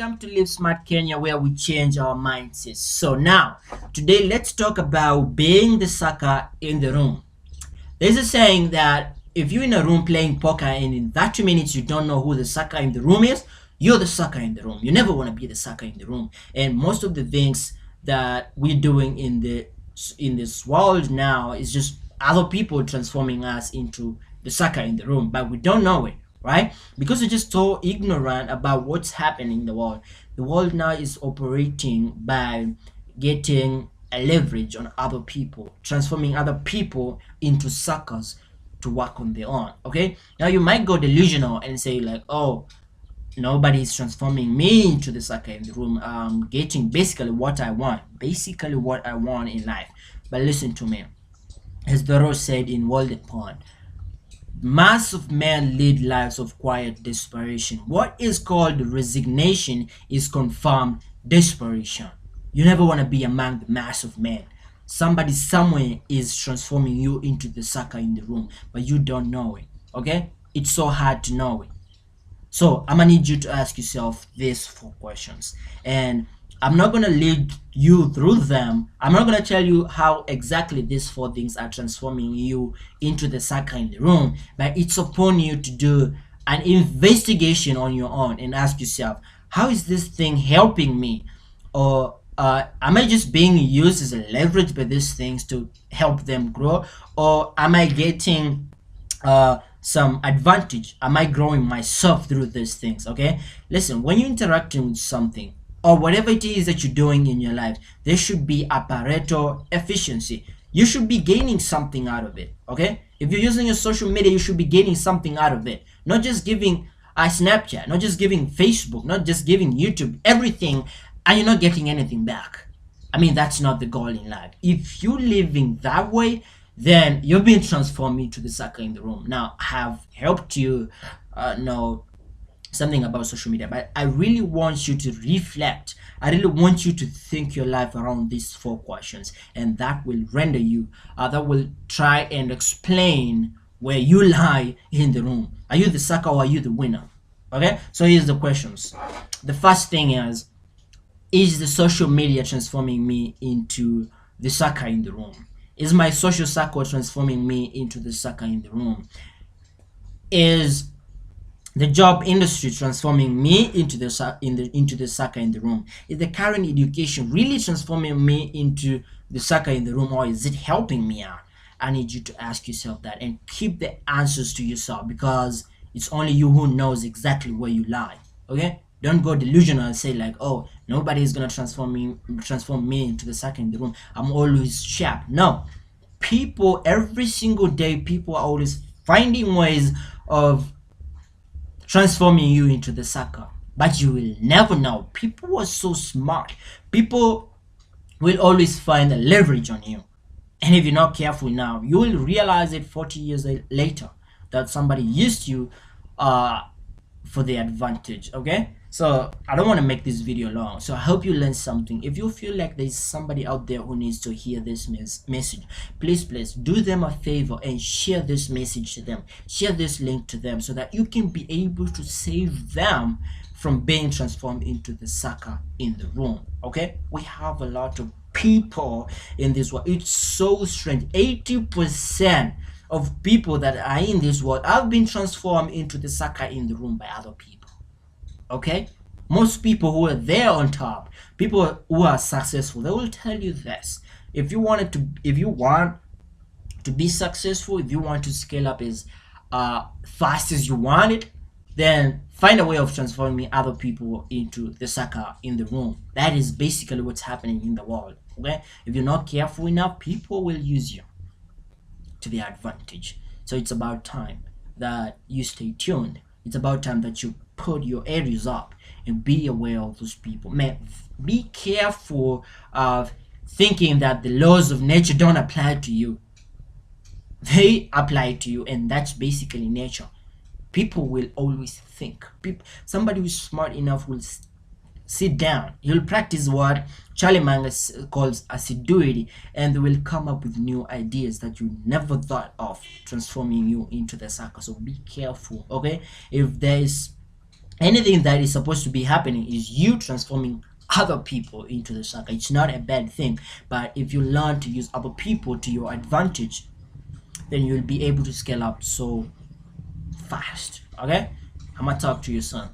Welcome to Live Smart Kenya, where we change our mindsets. So now, today, let's talk about being the sucker in the room. There's a saying that if you're in a room playing poker and in that 2 minutes you don't know who the sucker in the room is, you're the sucker in the room. You never want to be the sucker in the room. And most of the things that we're doing in this world now is just other people transforming us into the sucker in the room, but we don't know it, right? Because we're just so ignorant about what's happening in the world. The world now is operating by getting a leverage on other people, transforming other people into suckers to work on their own. Okay, now you might go delusional and say like, oh, nobody's transforming me into the sucker in the room. I'm getting basically what I want, in life. But listen to me, as Thoreau said in Walden Pond, mass of men lead lives of quiet desperation. What is called resignation is confirmed desperation. You never want to be among the mass of men. Somebody somewhere is transforming you into the sucker in the room, but you don't know it. Okay? It's so hard to know it. So I'm gonna need you to ask yourself these 4 questions, and I'm not gonna lead you through them. I'm not gonna tell you how exactly these 4 things are transforming you into the sucker in the room, but it's upon you to do an investigation on your own and ask yourself, how is this thing helping me? Or am I just being used as a leverage by these things to help them grow? Or am I getting some advantage? Am I growing myself through these things? Okay, listen, when you're interacting with something or whatever it is that you're doing in your life, there should be a Pareto efficiency. You should be gaining something out of it. Okay, if you're using your social media, you should be gaining something out of it, not just giving a Snapchat, not just giving Facebook, not just giving YouTube, everything, and you're not getting anything back. I mean, that's not the goal in life. If you're living that way, then you're being transformed into the sucker in the room. Now, I have helped you know something about social media, but I really want you to reflect. I really want you to think your life around these 4 questions, and that will render you, that will try and explain where you lie in the room. Are you the sucker or are you the winner? Okay, so here's the questions. The first thing is the social media transforming me into the sucker in the room? Is my social circle transforming me into the sucker in the room? Is the job industry transforming me into the sucker in the room? Is the current education really transforming me into the sucker in the room, or is it helping me out? I need you to ask yourself that and keep the answers to yourself, because it's only you who knows exactly where you lie. Okay? Don't go delusional and say like, oh, nobody is gonna transform me into the sucker in the room. I'm always sharp. No. People, every single day, people are always finding ways of transforming you into the sucker, but you will never know. People are so smart. People will always find a leverage on you, and if you're not careful now, you will realize it 40 years later that somebody used you for the advantage. Okay, so I don't want to make this video long, so I hope you learned something. If you feel like there's somebody out there who needs to hear this message, please do them a favor and share this message to them, share this link to them, so that you can be able to save them from being transformed into the sucker in the room. Okay, we have a lot of people in this world. It's so strange. 80% of people that are in this world have been transformed into the sucker in the room by other people. Okay, most people who are there on top, people who are successful, they will tell you this. If you want to be successful, if you want to scale up as fast as you want it, then find a way of transforming other people into the sucker in the room. That is basically what's happening in the world. Okay, if you're not careful enough, people will use you to their advantage. So it's about time that you stay tuned. It's about time that you put your ears up and be aware of those people. Man, be careful of thinking that the laws of nature don't apply to you. They apply to you, and that's basically nature. People will always think. Somebody who's smart enough will sit down. He'll practice what Charlie Munger calls assiduity, and they will come up with new ideas that you never thought of, transforming you into the sucker. So be careful, okay? If there is anything that is supposed to be happening is you transforming other people into the sucker. It's not a bad thing, but if you learn to use other people to your advantage, then you'll be able to scale up so fast. Okay, I'm gonna talk to you soon.